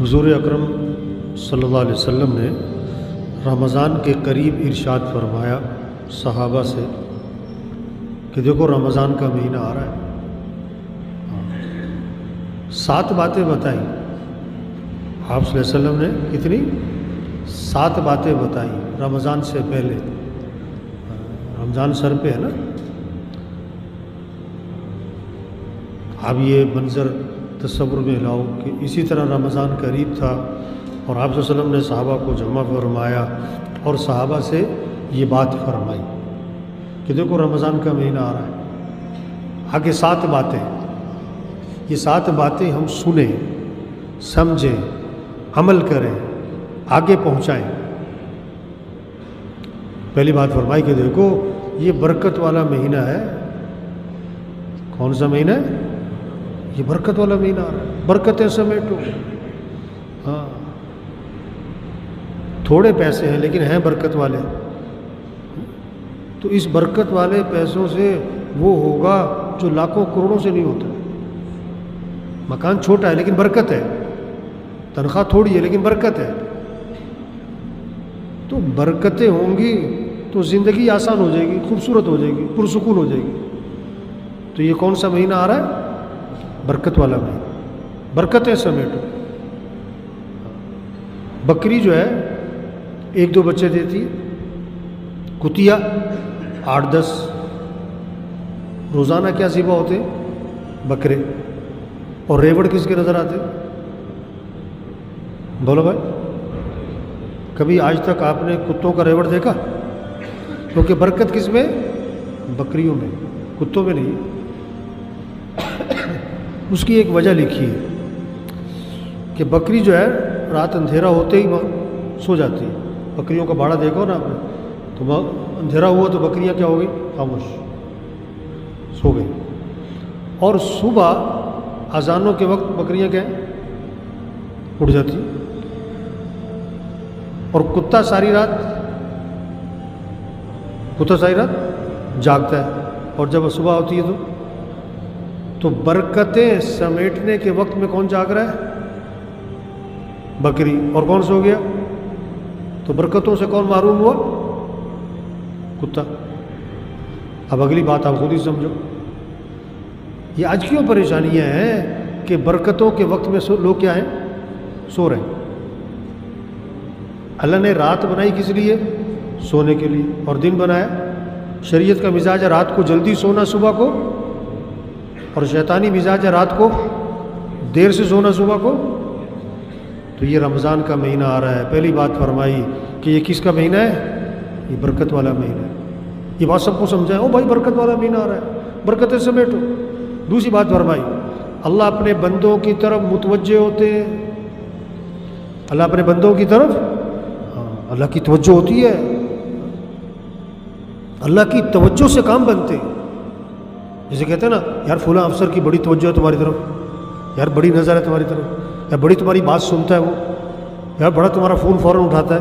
حضور اکرم صلی اللہ علیہ وسلم نے رمضان کے قریب ارشاد فرمایا صحابہ سے کہ دیکھو رمضان کا مہینہ آ رہا ہے، 7 باتیں بتائیں آپ صلی اللہ علیہ وسلم نے۔ کتنی؟ 7 باتیں بتائیں رمضان سے پہلے۔ رمضان سر پہ ہے نا، اب یہ منظر تصور میں لاؤ کہ اسی طرح رمضان قریب تھا اور آپ صلی اللہ علیہ وسلم نے صحابہ کو جمع فرمایا اور صحابہ سے یہ بات فرمائی کہ دیکھو رمضان کا مہینہ آ رہا ہے، آگے 7 باتیں، یہ 7 باتیں ہم سنیں، سمجھیں، عمل کریں، آگے پہنچائیں۔ پہلی بات فرمائی کہ دیکھو یہ برکت والا مہینہ ہے۔ کون سا مہینہ ہے؟ یہ برکت والا مہینہ آ رہا ہے، برکتیں سمیٹو۔ ہاں، تھوڑے پیسے ہیں لیکن ہیں برکت والے، تو اس برکت والے پیسوں سے وہ ہوگا جو لاکھوں کروڑوں سے نہیں ہوتا۔ مکان چھوٹا ہے لیکن برکت ہے، تنخواہ تھوڑی ہے لیکن برکت ہے، تو برکتیں ہوں گی تو زندگی آسان ہو جائے گی، خوبصورت ہو جائے گی، پرسکون ہو جائے گی۔ تو یہ کون سا مہینہ آ رہا ہے؟ برکت والا مہینہ، برکتیں سمیٹو۔ بکری جو ہے 1-2 بچے دیتی ہے، کتیا 8-10، روزانہ کیا ذبح ہوتے ہیں؟ بکرے۔ اور ریوڑ کس کے نظر آتے؟ بولو بھائی، کبھی آج تک آپ نے کتوں کا ریوڑ دیکھا؟ کیونکہ برکت کس میں؟ بکریوں میں، کتوں میں نہیں۔ اس کی ایک وجہ لکھی ہے کہ بکری جو ہے رات اندھیرا ہوتے ہی سو جاتی ہے۔ بکریوں کا باڑہ دیکھو نا آپ نے، تو اندھیرا ہوا تو بکریاں کیا ہو گئی؟ خاموش، سو گئی۔ اور صبح اذانوں کے وقت بکریاں کیا ہیں؟ اٹھ جاتی۔ اور کتا ساری رات جاگتا ہے، اور جب صبح ہوتی ہے تو برکتیں سمیٹنے کے وقت میں کون جاگ رہا ہے؟ بکری۔ اور کون سو گیا؟ تو برکتوں سے کون محروم ہوا؟ کتا۔ اب اگلی بات آپ خود ہی سمجھو، یہ آج کیوں پریشانیاں ہیں کہ برکتوں کے وقت میں لوگ کیا ہیں؟ سو رہے ہیں۔ اللہ نے رات بنائی کس لیے؟ سونے کے لیے۔ اور دن بنایا، شریعت کا مزاج ہے رات کو جلدی سونا صبح کو، اور شیطانی مزاج ہے رات کو دیر سے سونا صبح کو۔ تو یہ رمضان کا مہینہ آ رہا ہے، پہلی بات فرمائی کہ یہ کس کا مہینہ ہے؟ یہ برکت والا مہینہ ہے۔ یہ بات سب کو سمجھائیں، او بھائی برکت والا مہینہ آ رہا ہے، برکتیں سمیٹو۔ دوسری بات فرمائی، اللہ اپنے بندوں کی طرف متوجہ ہوتے ہیں۔ اللہ اپنے بندوں کی طرف، اللہ کی توجہ ہوتی ہے، اللہ کی توجہ سے کام بنتے ہیں۔ جیسے کہتے ہیں نا، یار فلاں افسر کی بڑی توجہ ہے تمہاری طرف، یار بڑی نظر ہے تمہاری طرف، یار بڑی تمہاری بات سنتا ہے وہ، یار بڑا تمہارا فون فوراً اٹھاتا ہے۔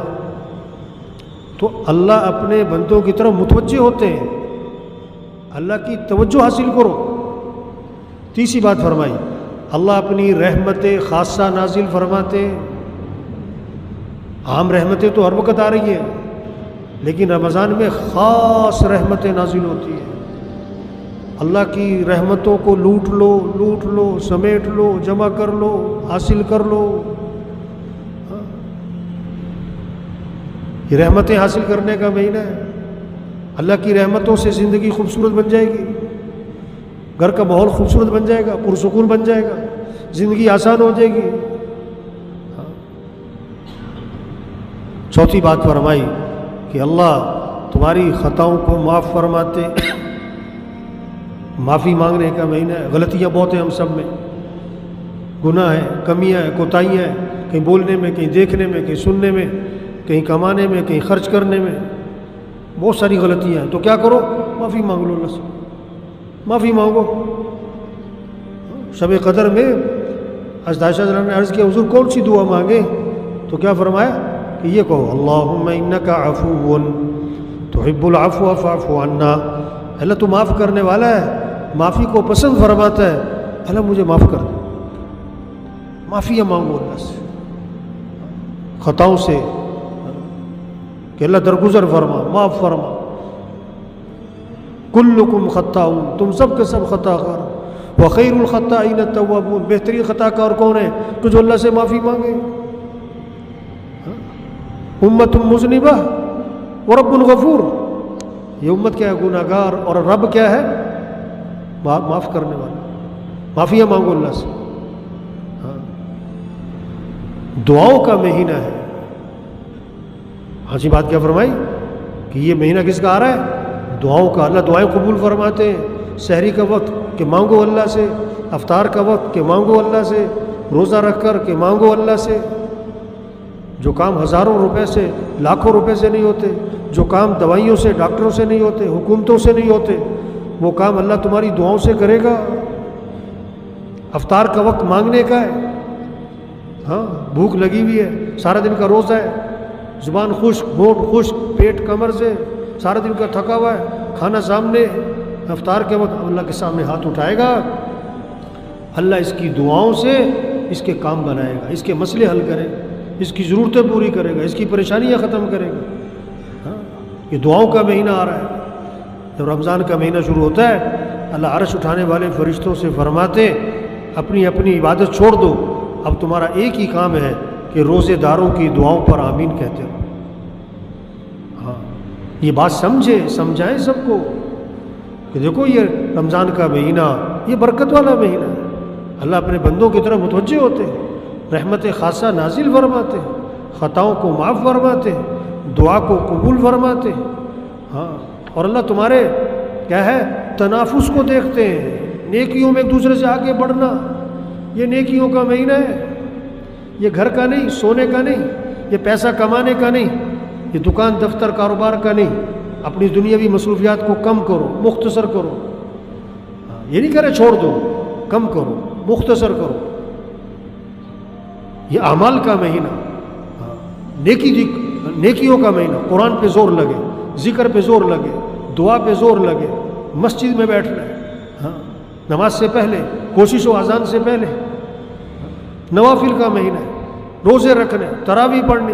تو اللہ اپنے بندوں کی طرف متوجہ ہوتے ہیں، اللہ کی توجہ حاصل کرو۔ تیسری بات فرمائی، اللہ اپنی رحمت خاصہ نازل فرماتے ہیں۔ عام رحمتیں تو ہر وقت آ رہی ہیں، لیکن رمضان میں خاص رحمتیں نازل ہوتی ہیں۔ اللہ کی رحمتوں کو لوٹ لو، سمیٹ لو، جمع کر لو، حاصل کر لو۔ یہ رحمتیں حاصل کرنے کا مہینہ ہے۔ اللہ کی رحمتوں سے زندگی خوبصورت بن جائے گی، گھر کا ماحول خوبصورت بن جائے گا، پرسکون بن جائے گا، زندگی آسان ہو جائے گی۔ چوتھی بات فرمائی کہ اللہ تمہاری خطاؤں کو معاف فرماتے۔ معافی مانگنے کا مہینہ ہے۔ غلطیاں بہت ہیں ہم سب میں، گناہ ہیں، کمیاں ہیں، کوتاہیاں ہیں، کہیں بولنے میں، کہیں دیکھنے میں، کہیں سننے میں، کہیں کمانے میں، کہیں خرچ کرنے میں، بہت ساری غلطیاں ہیں۔ تو کیا کرو؟ معافی مانگ لو، اللہ سے معافی مانگو۔ شب قدر میں حضرت عائشہ رضی اللہ عنہا نے عرض کیا حضور کون سی دعا مانگے؟ تو کیا فرمایا کہ یہ کہو، اللہم انک عفو تحب العفو فاعف عنا۔ اللہ تو معاف کرنے والا ہے، معافی کو پسند فرماتا ہے، اللہ مجھے معاف کر دے۔ معافیاں مانگو اللہ سے۔ خطاؤں سے کہ اللہ درگزر فرما، معاف فرما۔ کلکم خطاؤن، تم سب کے سب خطا کار، وخیر الخطائین التوابون، بہترین خطا کار کون ہے؟ تو جو اللہ سے معافی مانگے۔ امت مذنبہ ورب غفور، یہ امت کیا ہے؟ گناہ گار، اور رب کیا ہے؟ معاف کرنے والا۔ معافیاں مانگو اللہ سے۔ دعاؤں کا مہینہ ہے۔ ہاں جی، بات کیا فرمائی کہ یہ مہینہ کس کا آ رہا ہے؟ دعاؤں کا۔ اللہ دعائیں قبول فرماتے ہیں۔ سحری کا وقت کہ مانگو اللہ سے، افطار کا وقت کہ مانگو اللہ سے، روزہ رکھ کر کہ مانگو اللہ سے۔ جو کام ہزاروں روپے سے، لاکھوں روپے سے نہیں ہوتے، جو کام دوائیوں سے، ڈاکٹروں سے نہیں ہوتے، حکومتوں سے نہیں ہوتے، وہ کام اللہ تمہاری دعاؤں سے کرے گا۔ افطار کا وقت مانگنے کا ہے۔ ہاں، بھوک لگی ہوئی ہے، سارا دن کا روزہ ہے، زبان خشک، ہونٹ خشک، پیٹ کمر سے، سارا دن کا تھکا ہوا ہے، کھانا سامنے، افطار کے وقت اللہ کے سامنے ہاتھ اٹھائے گا، اللہ اس کی دعاؤں سے اس کے کام بنائے گا، اس کے مسئلے حل کرے گا، اس کی ضرورتیں پوری کرے گا، اس کی پریشانیاں ختم کرے گا۔ ہاں، یہ دعاؤں کا مہینہ آ رہا ہے۔ جب رمضان کا مہینہ شروع ہوتا ہے، اللہ عرش اٹھانے والے فرشتوں سے فرماتے اپنی اپنی عبادت چھوڑ دو، اب تمہارا ایک ہی کام ہے کہ روزے داروں کی دعاؤں پر آمین کہتے ہو۔ ہاں، یہ بات سمجھائیں سب کو کہ دیکھو یہ رمضان کا مہینہ یہ برکت والا مہینہ ہے۔ اللہ اپنے بندوں کی طرف متوجہ ہوتے ہیں، رحمت خاصہ نازل فرماتے ہیں، خطاؤں کو معاف فرماتے ہیں، دعا کو قبول فرماتے ہیں۔ ہاں، اور اللہ تمہارے کیا ہے؟ تنافس کو دیکھتے ہیں، نیکیوں میں ایک دوسرے سے آگے بڑھنا۔ یہ نیکیوں کا مہینہ ہے، یہ گھر کا نہیں، سونے کا نہیں، یہ پیسہ کمانے کا نہیں، یہ دکان دفتر کاروبار کا نہیں۔ اپنی دنیاوی مصروفیات کو کم کرو، مختصر کرو۔ یہ نہیں کرے چھوڑ دو، کم کرو، مختصر کرو۔ یہ اعمال کا مہینہ، نیکیوں کا مہینہ۔ قرآن پہ زور لگے، ذکر پہ زور لگے، دعا پہ زور لگے، مسجد میں بیٹھنا ہے، ہاں، نماز سے پہلے، کوشش و اذان سے پہلے۔ نوافل کا مہینہ ہے، روزے رکھنے، تراویح پڑھنی۔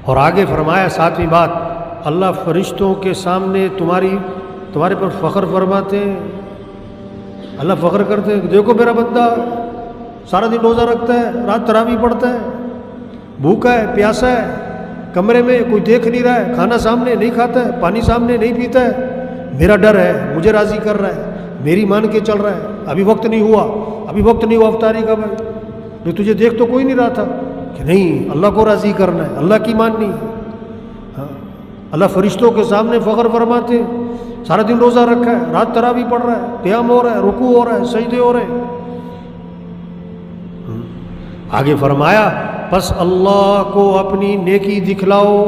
اور آگے فرمایا ساتویں بات، اللہ فرشتوں کے سامنے تمہارے پر فخر فرماتے ہیں۔ اللہ فخر کرتے ہیں، دیکھو میرا بندہ سارا دن روزہ رکھتا ہے، رات تراویح پڑھتا ہے، بھوکا ہے، پیاسا ہے، کمرے میں کوئی دیکھ نہیں رہا ہے، کھانا سامنے نہیں کھاتا ہے، پانی سامنے نہیں پیتا ہے، میرا ڈر ہے، مجھے راضی کر رہا ہے، میری مان کے چل رہا ہے، ابھی وقت نہیں ہوا افطاری کا۔ بھائی جو تجھے دیکھ تو کوئی نہیں رہا تھا کہ نہیں، اللہ کو راضی کرنا ہے، اللہ کی ماننی ہے۔ ہاں، اللہ فرشتوں کے سامنے فخر فرماتے ہیں، سارا دن روزہ رکھا ہے، رات تراویح پڑھ رہا ہے، قیام ہو رہا ہے، رکوع ہو رہا ہے، سجدے ہو رہے ہیں۔ آگے فرمایا پس اللہ کو اپنی نیکی دکھلاؤ۔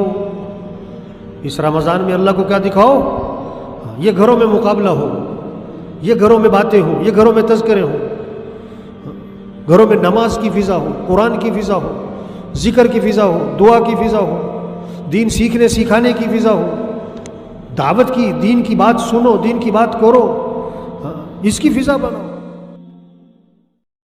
اس رمضان میں اللہ کو کیا دکھاؤ؟ یہ گھروں میں مقابلہ ہو، یہ گھروں میں باتیں ہوں، یہ گھروں میں تذکرے ہوں، گھروں میں نماز کی فضا ہو، قرآن کی فضا ہو، ذکر کی فضا ہو، دعا کی فضا ہو، دین سیکھنے سکھانے کی فضا ہو، دعوت کی، دین کی بات سنو، دین کی بات کرو، اس کی فضا بناؤ۔